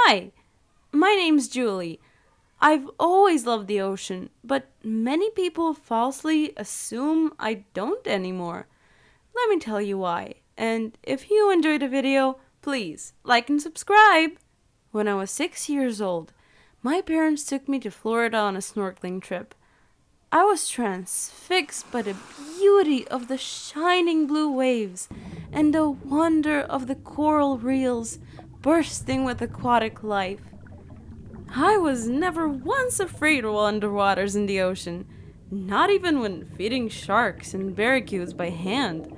Hi, my name's Julie. I've always loved the ocean, but many people falsely assume I don't anymore. Let me tell you why. And if you enjoyed the video, please like and subscribe. When I was 6 years old, my parents took me to Florida on a snorkeling trip. I was transfixed by the beauty of the shining blue waves and the wonder of the coral reefs bursting with aquatic life. I was never once afraid while underwaters in the ocean, not even when feeding sharks and barracudas by hand.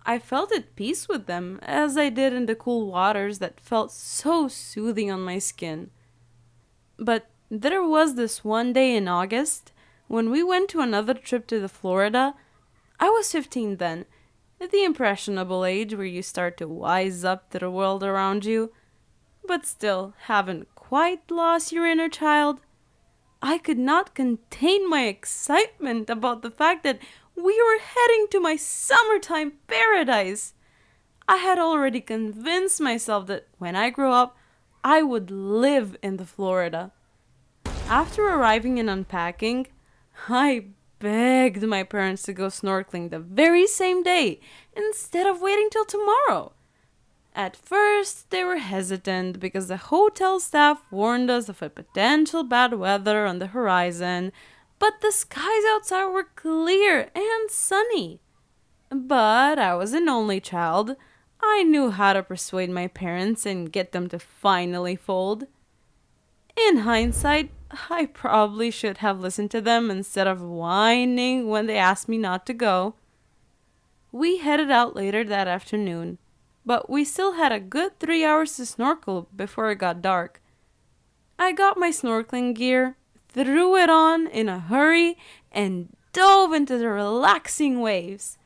I felt at peace with them as I did in the cool waters that felt so soothing on my skin. But there was this one day in August when we went to another trip to the Florida. I was 15 then, at the impressionable age where you start to wise up to the world around you, but still haven't quite lost your inner child. I could not contain my excitement about the fact that we were heading to my summertime paradise. I had already convinced myself that when I grew up, I would live in the Florida. After arriving and unpacking, I begged my parents to go snorkeling the very same day instead of waiting till tomorrow. At first, they were hesitant because the hotel staff warned us of a potential bad weather on the horizon, but the skies outside were clear and sunny. But I was an only child. I knew how to persuade my parents and get them to finally fold. In hindsight, I probably should have listened to them instead of whining when they asked me not to go. We headed out later that afternoon, but we still had a good 3 hours to snorkel before it got dark. I got my snorkeling gear, threw it on in a hurry, and dove into the relaxing waves.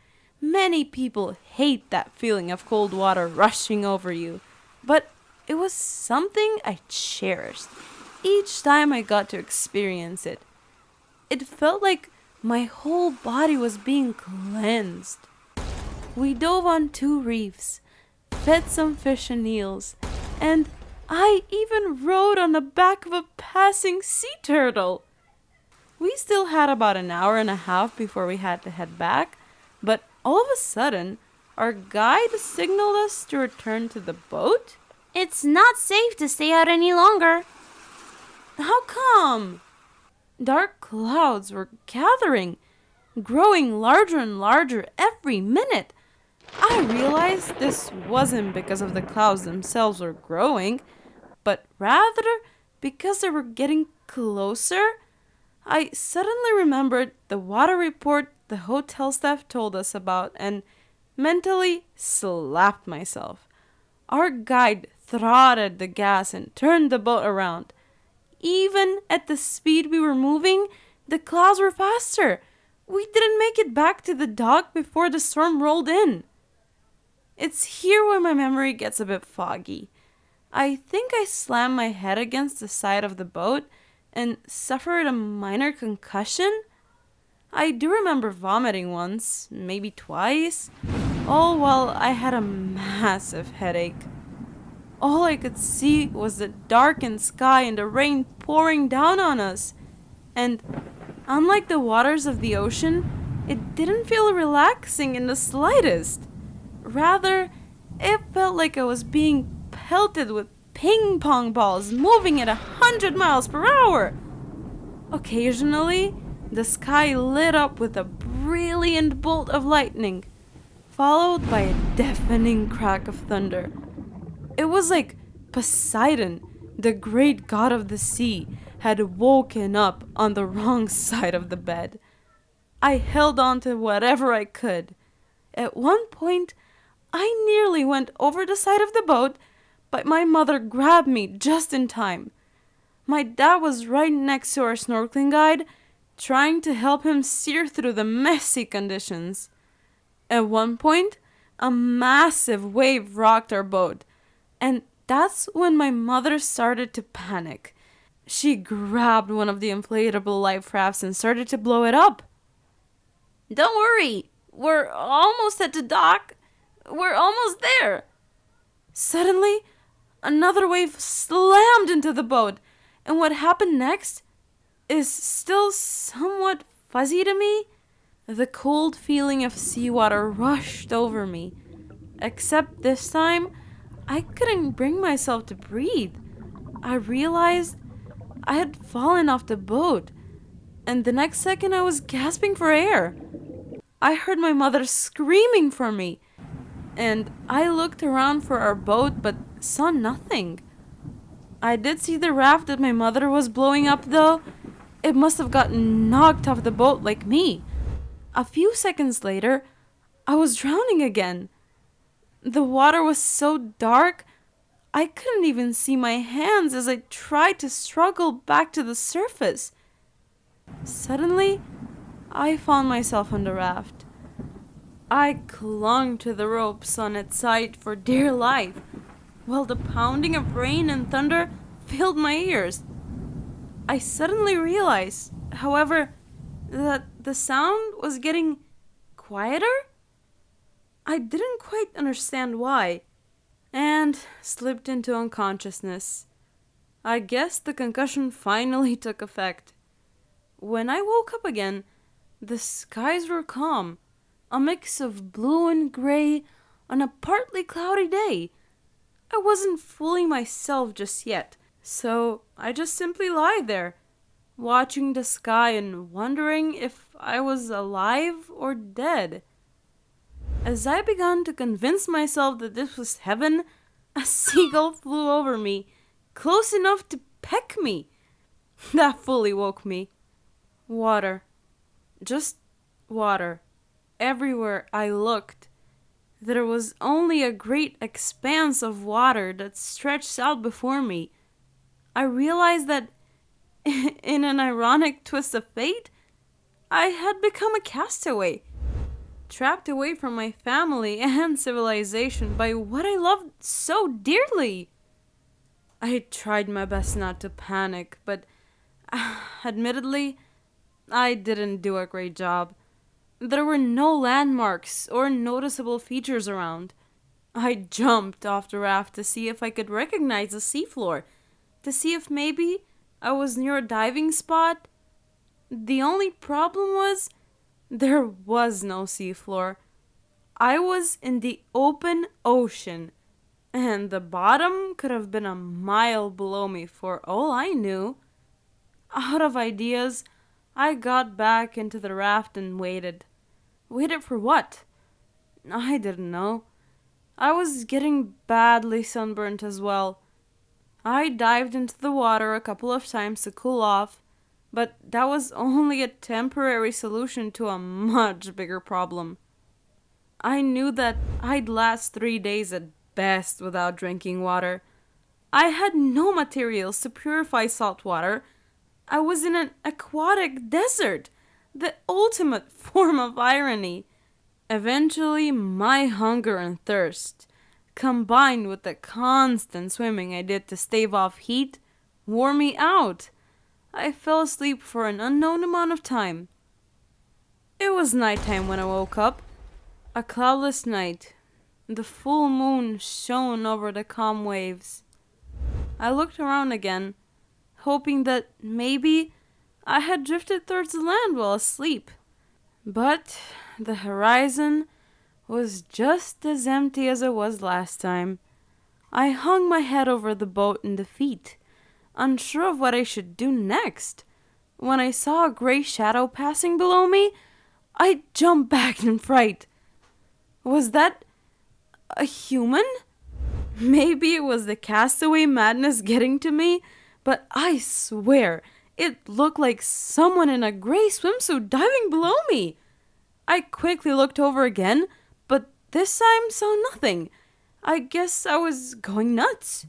Many people hate that feeling of cold water rushing over you, but it was something I cherished each time I got to experience it. It felt like my whole body was being cleansed. We dove on 2 reefs, fed some fish and eels, and I even rode on the back of a passing sea turtle. We still had about an hour and a half before we had to head back, but all of a sudden, our guide signaled us to return to the boat. It's not safe to stay out any longer. How come? Dark clouds were gathering, growing larger and larger every minute. I realized this wasn't because of the clouds themselves were growing, but rather because they were getting closer. I suddenly remembered the water report the hotel staff told us about and mentally slapped myself. Our guide throttled the gas and turned the boat around. Even at the speed we were moving, the clouds were faster. We didn't make it back to the dock before the storm rolled in. It's here where my memory gets a bit foggy. I think I slammed my head against the side of the boat and suffered a minor concussion. I do remember vomiting once, maybe twice, all while I had a massive headache. All I could see was the darkened sky and the rain pouring down on us. And unlike the waters of the ocean, it didn't feel relaxing in the slightest. Rather, it felt like I was being pelted with ping pong balls moving at 100 miles per hour. Occasionally, the sky lit up with a brilliant bolt of lightning, followed by a deafening crack of thunder. It was like Poseidon, the great god of the sea, had woken up on the wrong side of the bed. I held on to whatever I could. At one point, I nearly went over the side of the boat, but my mother grabbed me just in time. My dad was right next to our snorkeling guide, trying to help him steer through the messy conditions. At one point, a massive wave rocked our boat, and that's when my mother started to panic. She grabbed one of the inflatable life rafts and started to blow it up. Don't worry, we're almost at the dock. We're almost there. Suddenly, another wave slammed into the boat, and what happened next is still somewhat fuzzy to me. The cold feeling of seawater rushed over me, except this time I couldn't bring myself to breathe. I realized I had fallen off the boat, and the next second I was gasping for air. I heard my mother screaming for me, and I looked around for our boat but saw nothing. I did see the raft that my mother was blowing up, though. It must have gotten knocked off the boat like me. A few seconds later, I was drowning again. The water was so dark, I couldn't even see my hands as I tried to struggle back to the surface. Suddenly, I found myself on the raft. I clung to the ropes on its side for dear life, while the pounding of rain and thunder filled my ears. I suddenly realized, however, that the sound was getting quieter. I didn't quite understand why, and slipped into unconsciousness. I guess the concussion finally took effect. When I woke up again, the skies were calm, a mix of blue and gray on a partly cloudy day. I wasn't fooling myself just yet, so I just simply lie there, watching the sky and wondering if I was alive or dead. As I began to convince myself that this was heaven, a seagull flew over me, close enough to peck me. That fully woke me. Water. Just water. Everywhere I looked, there was only a great expanse of water that stretched out before me. I realized that, in an ironic twist of fate, I had become a castaway, trapped away from my family and civilization by what I loved so dearly. I tried my best not to panic, but admittedly, I didn't do a great job. There were no landmarks or noticeable features around. I jumped off the raft to see if I could recognize the seafloor, to see if maybe I was near a diving spot. The only problem was there was no seafloor. I was in the open ocean, and the bottom could have been a mile below me for all I knew. Out of ideas, I got back into the raft and waited. Waited for what? I didn't know. I was getting badly sunburnt as well. I dived into the water a couple of times to cool off, but that was only a temporary solution to a much bigger problem. I knew that I'd last 3 days at best without drinking water. I had no materials to purify salt water. I was in an aquatic desert, the ultimate form of irony. Eventually, my hunger and thirst, combined with the constant swimming I did to stave off heat, wore me out. I fell asleep for an unknown amount of time. It was nighttime when I woke up. A cloudless night. The full moon shone over the calm waves. I looked around again, hoping that maybe I had drifted towards the land while asleep. But the horizon was just as empty as it was last time. I hung my head over the boat in defeat, unsure of what I should do next. When I saw a gray shadow passing below me, I jumped back in fright. Was that a human? Maybe it was the castaway madness getting to me, but I swear it looked like someone in a gray swimsuit diving below me. I quickly looked over again, but this time saw nothing. I guess I was going nuts.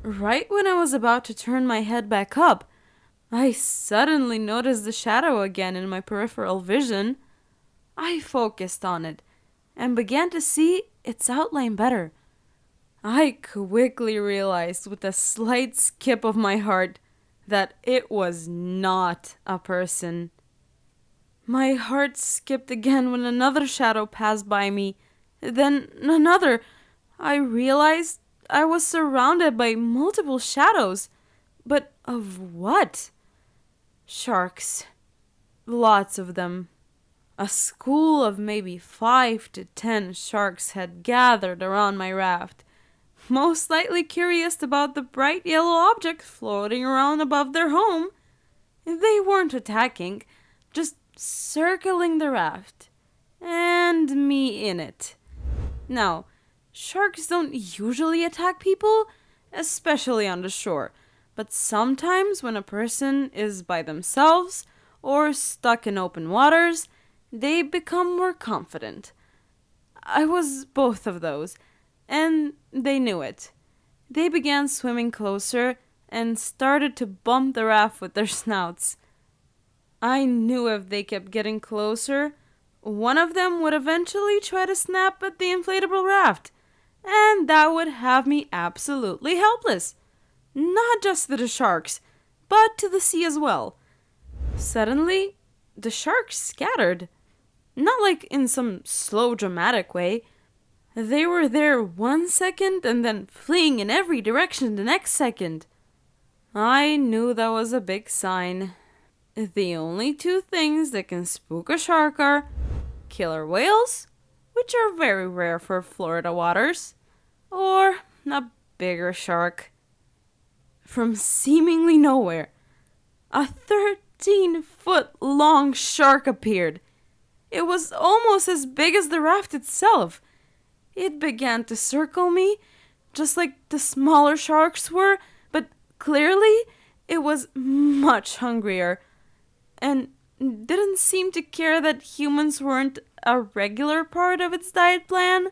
Right when I was about to turn my head back up, I suddenly noticed the shadow again in my peripheral vision. I focused on it and began to see its outline better. I quickly realized with a slight skip of my heart that it was not a person. My heart skipped again when another shadow passed by me, then another. I realized I was surrounded by multiple shadows. But of what? Sharks. Lots of them. A school of maybe 5 to 10 sharks had gathered around my raft, most likely curious about the bright yellow object floating around above their home. They weren't attacking, just circling the raft. And me in it. Now, sharks don't usually attack people, especially on the shore, but sometimes when a person is by themselves or stuck in open waters, they become more confident. I was both of those, and they knew it. They began swimming closer and started to bump the raft with their snouts. I knew if they kept getting closer, one of them would eventually try to snap at the inflatable raft, and that would have me absolutely helpless. Not just to the sharks, but to the sea as well. Suddenly, the sharks scattered. Not like in some slow, dramatic way. They were there 1 second and then fleeing in every direction the next second. I knew that was a big sign. The only two things that can spook a shark are killer whales, which are very rare for Florida waters, or a bigger shark. From seemingly nowhere, a 13-foot long shark appeared. It was almost as big as the raft itself. It began to circle me, just like the smaller sharks were, but clearly it was much hungrier and didn't seem to care that humans weren't a regular part of its diet plan.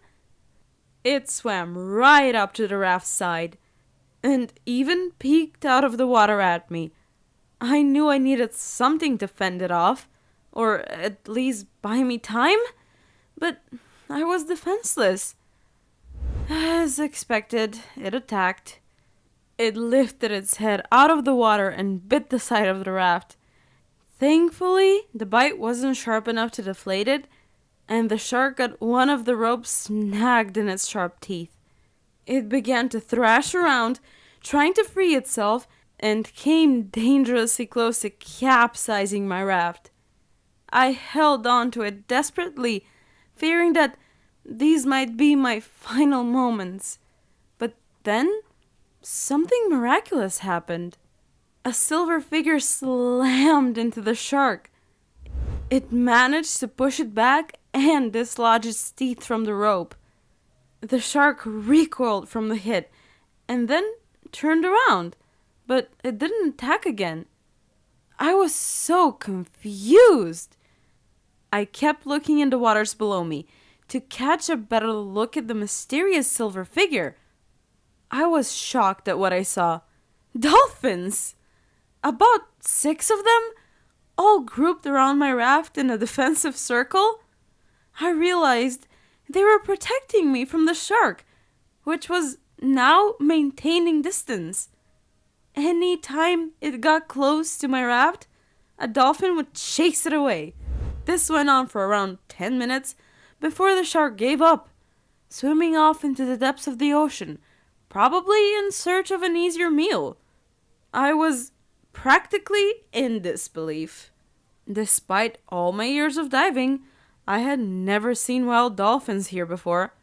It swam right up to the raft's side and even peeked out of the water at me. I knew I needed something to fend it off, or at least buy me time, but I was defenseless. As expected, it attacked. It lifted its head out of the water and bit the side of the raft. Thankfully, the bite wasn't sharp enough to deflate it, and the shark got one of the ropes snagged in its sharp teeth. It began to thrash around, trying to free itself, and came dangerously close to capsizing my raft. I held on to it desperately, fearing that these might be my final moments. But then, something miraculous happened. A silver figure slammed into the shark. It managed to push it back and dislodge its teeth from the rope. The shark recoiled from the hit and then turned around, but it didn't attack again. I was so confused. I kept looking in the waters below me to catch a better look at the mysterious silver figure. I was shocked at what I saw. Dolphins! About 6 of them, all grouped around my raft in a defensive circle. I realized they were protecting me from the shark, which was now maintaining distance. Any time it got close to my raft, a dolphin would chase it away. This went on for around 10 minutes before the shark gave up, swimming off into the depths of the ocean, probably in search of an easier meal. I was practically in disbelief. Despite all my years of diving, I had never seen wild dolphins here before.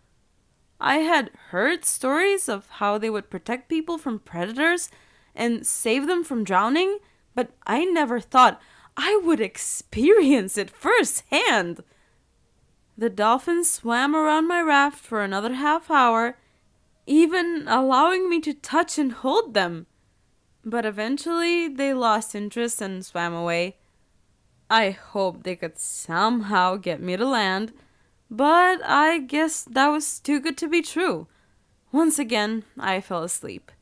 I had heard stories of how they would protect people from predators and save them from drowning, but I never thought I would experience it firsthand. The dolphins swam around my raft for another half hour, even allowing me to touch and hold them. But eventually they lost interest and swam away. I hoped they could somehow get me to land, but I guess that was too good to be true. Once again, I fell asleep.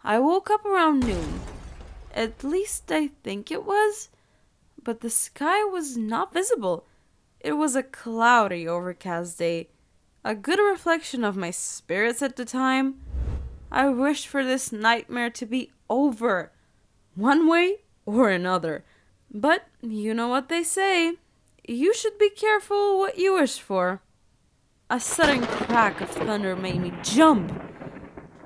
I woke up around noon. At least I think it was. But the sky was not visible. It was a cloudy, overcast day. A good reflection of my spirits at the time. I wished for this nightmare to be over, one way or another. But you know what they say. You should be careful what you wish for. A sudden crack of thunder made me jump.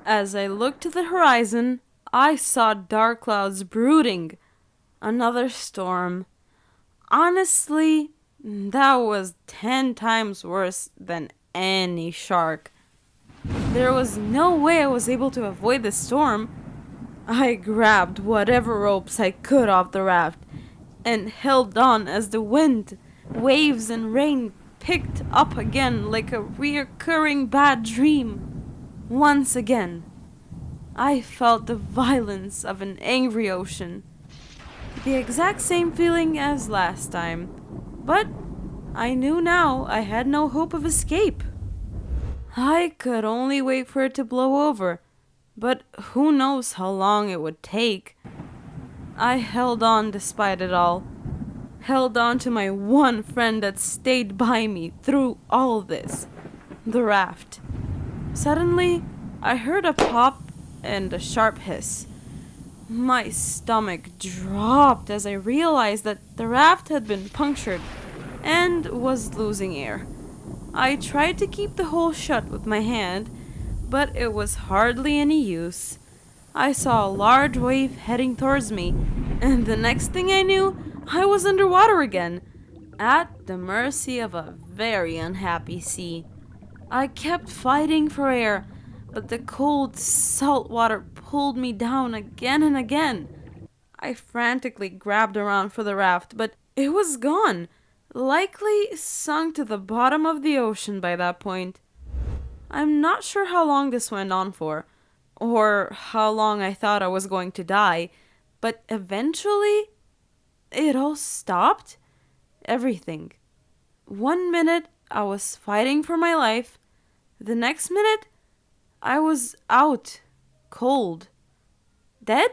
As I looked to the horizon, I saw dark clouds brooding. Another storm. Honestly, that was 10 times worse than any shark. There was no way I was able to avoid the storm. I grabbed whatever ropes I could off the raft and held on as the wind, waves, and rain picked up again like a reoccurring bad dream. Once again, I felt the violence of an angry ocean. The exact same feeling as last time, but I knew now I had no hope of escape. I could only wait for it to blow over, but who knows how long it would take. I held on despite it all. Held on to my one friend that stayed by me through all this. The raft. Suddenly, I heard a pop and a sharp hiss. My stomach dropped as I realized that the raft had been punctured and was losing air. I tried to keep the hole shut with my hand, but it was hardly any use. I saw a large wave heading towards me, and the next thing I knew, I was underwater again, at the mercy of a very unhappy sea. I kept fighting for air, but the cold, salt water pulled me down again and again. I frantically grabbed around for the raft, but it was gone, likely sunk to the bottom of the ocean by that point. I'm not sure how long this went on for, or how long I thought I was going to die, but eventually it all stopped. Everything. 1 minute I was fighting for my life, the next minute I was out, cold. Dead?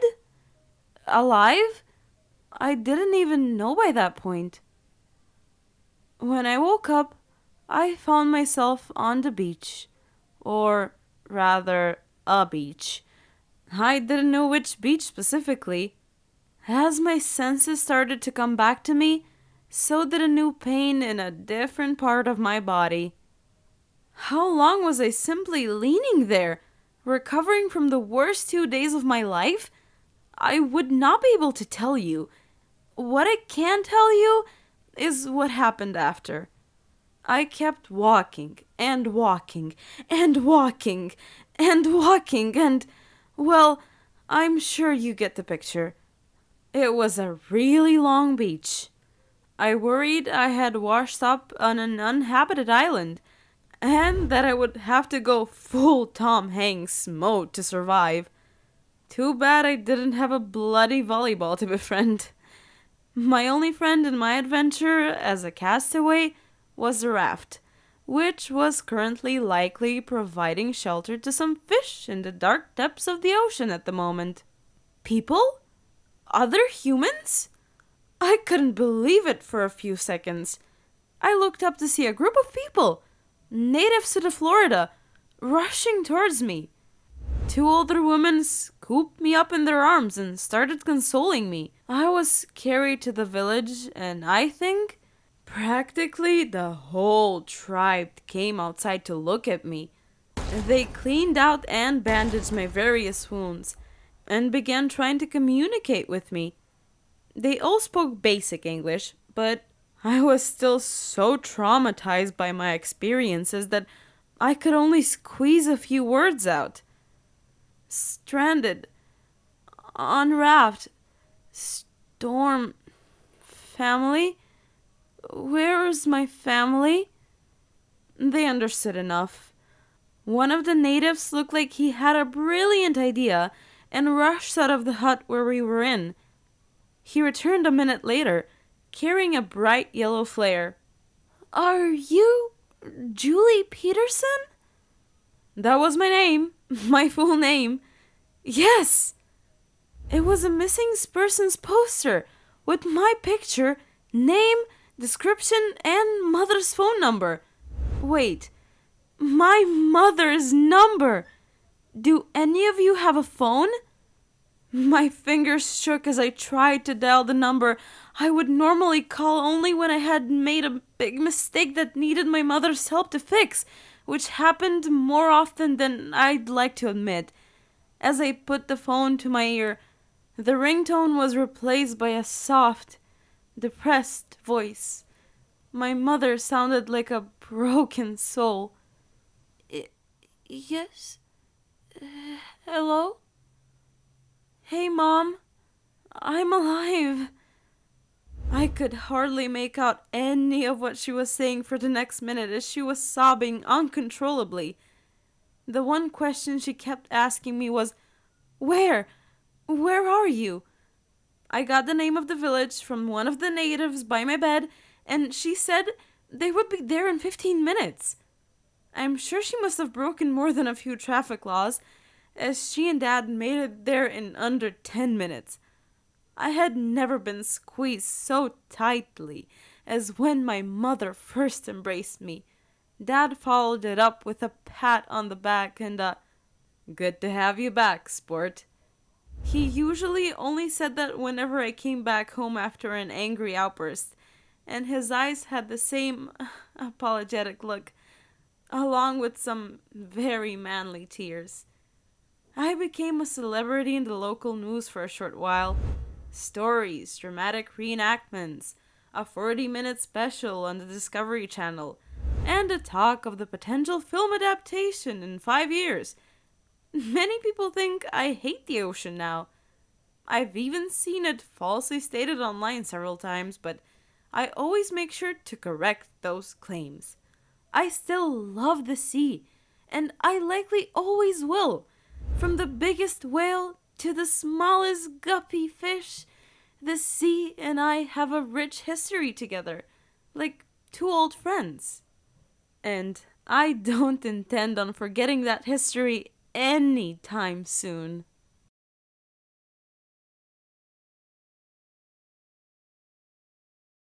Alive? I didn't even know by that point. When I woke up, I found myself on the beach. Or rather, a beach. I didn't know which beach specifically. As my senses started to come back to me, so did a new pain in a different part of my body. How long was I simply leaning there, recovering from the worst 2 days of my life? I would not be able to tell you. What I can tell you is what happened after. I kept walking and walking and walking and walking and, well, I'm sure you get the picture. It was a really long beach. I worried I had washed up on an uninhabited island, and that I would have to go full Tom Hanks mode to survive. Too bad I didn't have a bloody volleyball to befriend. My only friend in my adventure as a castaway was the raft, which was currently likely providing shelter to some fish in the dark depths of the ocean at the moment. People? Other humans? I couldn't believe it for a few seconds. I looked up to see a group of people, natives to the Florida, rushing towards me. Two older women scooped me up in their arms and started consoling me. I was carried to the village, and I think practically the whole tribe came outside to look at me. They cleaned out and bandaged my various wounds and began trying to communicate with me. They all spoke basic English, but I was still so traumatized by my experiences that I could only squeeze a few words out. Stranded, on raft, storm, family? Where is my family? They understood enough. One of the natives looked like he had a brilliant idea and rushed out of the hut where we were in. He returned a minute later, carrying a bright yellow flare. "Are you Julie Peterson?" That was my name, my full name. Yes! It was a missing persons poster with my picture, name, description, and mother's phone number. Wait, my mother's number! Do any of you have a phone? My fingers shook as I tried to dial the number I would normally call only when I had made a big mistake that needed my mother's help to fix, which happened more often than I'd like to admit. As I put the phone to my ear, the ringtone was replaced by a soft, depressed voice. My mother sounded like a broken soul. Yes? Hello? Hey, Mom. I'm alive. I could hardly make out any of what she was saying for the next minute as she was sobbing uncontrollably. The one question she kept asking me was, Where? Where are you? I got the name of the village from one of the natives by my bed, and she said they would be there in 15 minutes. I'm sure she must have broken more than a few traffic laws, as she and Dad made it there in under 10 minutes. I had never been squeezed so tightly as when my mother first embraced me. Dad followed it up with a pat on the back and a "Good to have you back, sport." He usually only said that whenever I came back home after an angry outburst, and his eyes had the same apologetic look, along with some very manly tears. I became a celebrity in the local news for a short while. Stories, dramatic reenactments, a 40-minute special on the Discovery Channel, and a talk of the potential film adaptation in 5 years. Many people think I hate the ocean now. I've even seen it falsely stated online several times, but I always make sure to correct those claims. I still love the sea, and I likely always will. From the biggest whale to the smallest guppy fish, the sea and I have a rich history together, like two old friends. And I don't intend on forgetting that history anytime soon.